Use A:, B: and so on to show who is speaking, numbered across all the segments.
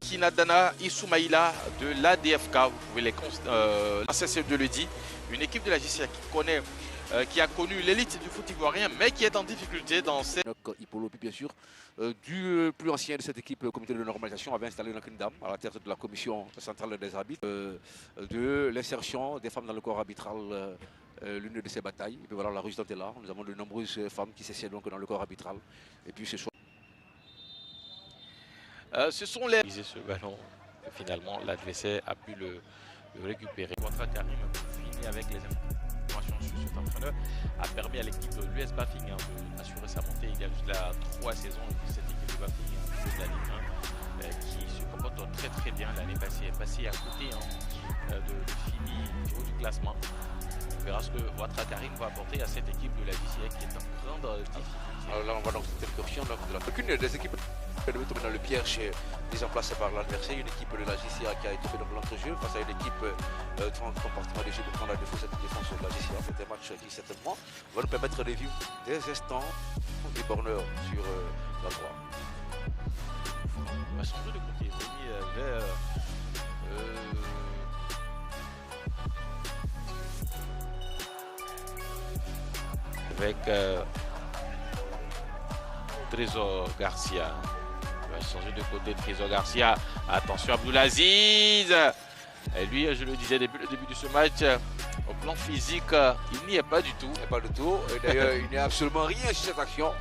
A: Kinadana Isoumaïla de l'ADFK, vous pouvez les cesser de le dire, une équipe de la JCA qui connaît, qui a connu l'élite du foot ivoirien, mais qui est en difficulté dans ces...
B: Ipolopi, bien sûr, du plus ancien de cette équipe, le comité de normalisation, avait installé une dame à la tête de la commission centrale des arbitres, de l'insertion des femmes dans le corps arbitral, l'une de ces batailles. Et puis voilà, la résultante est là. Nous avons de nombreuses femmes qui s'essiedent donc dans le corps arbitral. Et puis ce soir...
A: ce sont les... Ce ballon, finalement, l'adversaire a pu le récupérer. Ouattara Karim finit avec les informations sur cet entraîneur, a permis à l'équipe de l'US Bafing d'assurer sa montée il y a juste là 3 saisons. Et puis cette équipe de Bafing de la Ligue 1 qui se comporte très bien l'année passée, est passée à côté de Fini au haut du classement. On verra ce que Ouattara Karim va apporter à cette équipe de la JCA qui est en grande difficulté.
B: Alors là, on va donc cette incursion aucune des équipes devait tomber dans le piège mis en place par l'adversaire. Une équipe de la JCA qui a été dans l'entrejeu face à une équipe de comportement de jeu de prendre la défense de la JCA. C'est un match qui certainement va nous permettre de vivre des instants des borneurs sur la droite.
A: On va changer de côté, vers avec Trésor Garcia. On va changer de côté de Trésor Garcia. Attention Abdoulaziz. Et lui, je le disais depuis le début de ce match, au plan physique, il n'y est pas du tout.
B: Il n'y a pas du tout. Et d'ailleurs, il n'y a absolument rien sur cette action.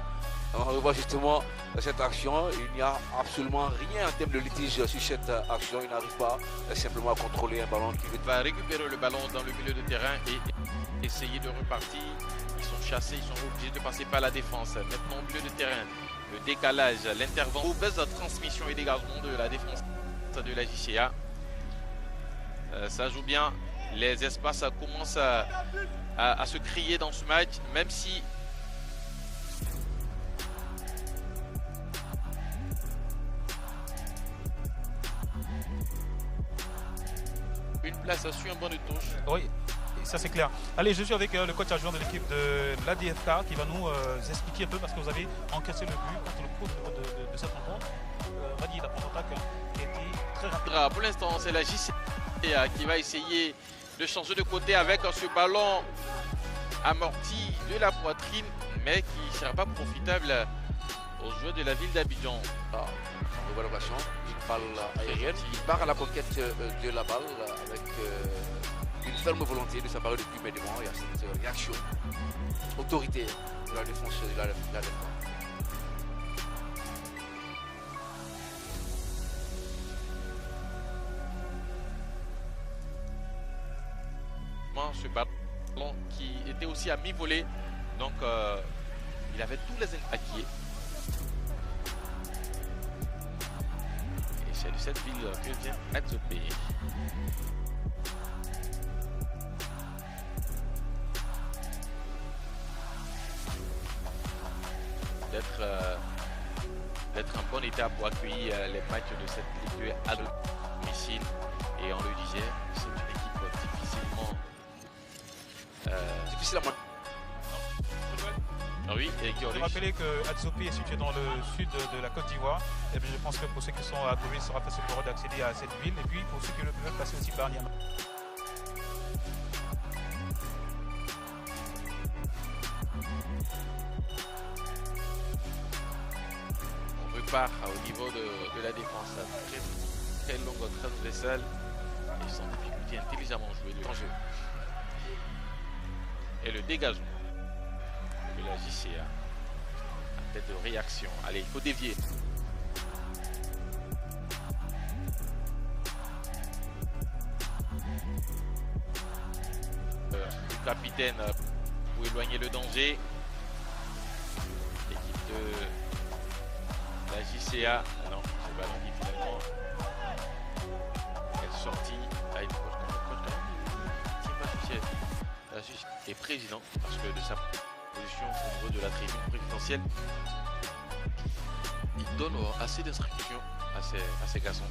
B: On revoit justement cette action. Il n'y a absolument rien en termes de litige sur cette action. Il n'arrive pas simplement à contrôler un ballon qui
A: va récupérer le ballon dans le milieu de terrain et essayer de repartir. Ils sont chassés, ils sont obligés de passer par la défense. Maintenant au milieu de terrain, le décalage, l'intervention, mauvaise transmission et dégagement de la défense de la JCA. Ça joue bien. Les espaces commencent à se crier dans ce match, même si une place sur un banc de touche.
C: Oui, ça c'est clair. Allez, je suis avec le coach adjoint de l'équipe de l'ADFK qui va nous expliquer un peu parce que vous avez encaissé le but contre le coup de cette rencontre. Radi, la contre-attaque qui a été très rapide.
A: Pour l'instant, c'est la JCA qui va essayer de changer de côté avec ce ballon amorti de la poitrine, mais qui ne sera pas profitable aux joueurs de la ville d'Abidjan.
B: Nouvelle occasion, une balle aérienne. Il part à la conquête de la balle avec une ferme volonté de s'apparaître depuis maintenant. Il y a cette réaction autoritaire de la défense de la défense.
A: Ce ballon qui était aussi à mi-volée, donc il avait tous les acquis. Et c'est de cette ville que vient Adzopé. D'être en bon état pour accueillir les matchs de cette Ligue 2 à domicile. Et on le disait, c'est une équipe difficile à monter. Oui, et
C: je vais rappeler que Adzopé est situé dans le sud de la Côte d'Ivoire. Et je pense que pour ceux qui sont à Gouvé, il sera facile pour eux d'accéder à cette ville. Et puis pour ceux qui le peuvent passer aussi par Niamey.
A: On repart au niveau de la défense. Très longue transversale. Ils sont en difficulté intelligemment jouer le jeu. Et le dégagement de la JCA en tête de réaction. Allez, il faut dévier. Le capitaine pour éloigner le danger. L'équipe de la JCA. Non, ce ballon qui finalement est sorti. Là, il faut est président parce que de sa position au niveau de la tribune présidentielle, il donne assez d'instructions à ces garçons.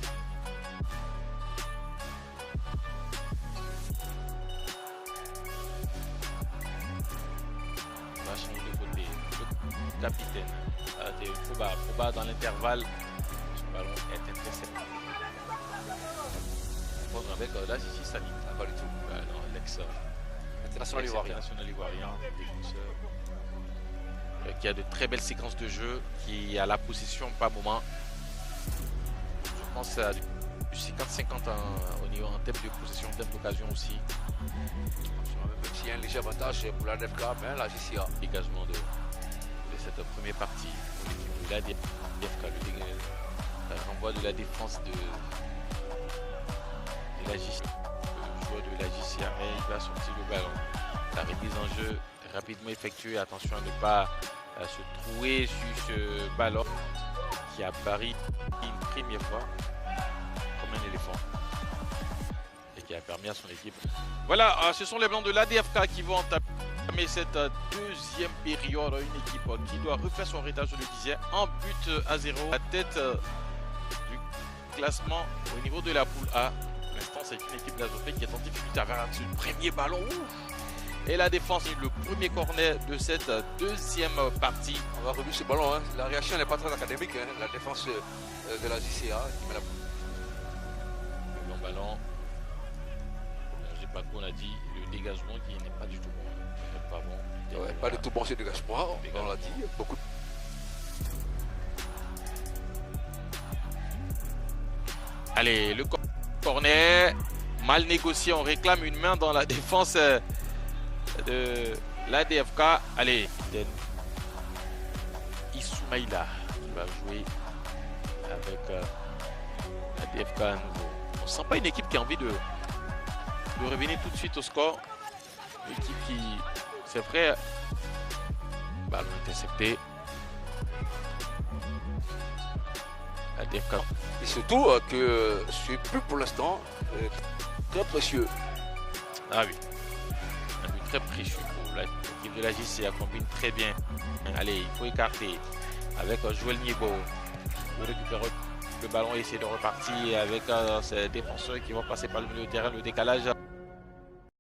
A: On va changer de côté. Le capitaine, Foba dans l'intervalle, ce ballon est intercepté. là, ici, ça limite.
B: Pas du tout.
A: International ivoirien, défenseur, qui a de très belles séquences de jeu, qui a la possession par moment. Je pense à du 50-50 au niveau en termes de possession, en termes d'occasion aussi.
B: Même s'il y a un léger avantage pour la DFK, mais la JCA.
A: Dégagement de cette première partie pour l'équipe de la DFK, le renvoi de la défense de la JCA. Le joueur de la JCA, mais il va sortir le ballon. La remise en jeu rapidement effectuée. Attention à ne pas se trouver sur ce ballon qui a pari une première fois comme un éléphant et qui a permis à son équipe. Voilà, ce sont les blancs de l'ADFK qui vont entamer cette deuxième période. Une équipe qui doit refaire son héritage, je le disais, en but à 0. La tête du classement au niveau de la poule A. Pour l'instant, c'est une équipe d'Azopé qui est en difficulté à faire ce premier ballon. Et la défense, le premier corner de cette deuxième partie.
B: On va revenir ce ballon. Hein. La réaction n'est pas très académique. Hein. La défense de la JCA qui met la...
A: Le long ballon. J'ai pas quoi on a dit. Le dégagement qui n'est pas du tout bon. Pas bon.
B: Ouais, pas du tout bon ce dégagement. On l'a dit. Beaucoup.
A: Allez, le corner. Mal négocié. On réclame une main dans la défense de la DFK. Allez, Ismaïla qui va jouer avec la DFK à nouveau. On sent pas une équipe qui a envie de revenir tout de suite au score. Une équipe qui, c'est vrai, ballon intercepté. La DFK.
B: Et surtout que ce but pour l'instant très précieux.
A: Ah oui. Un but très précieux pour l'équipe de la JCA, combine très bien. Allez, il faut écarter avec Joël Niebo pour récupérer le ballon et essayer de repartir avec ses défenseurs qui vont passer par le milieu de terrain. Le décalage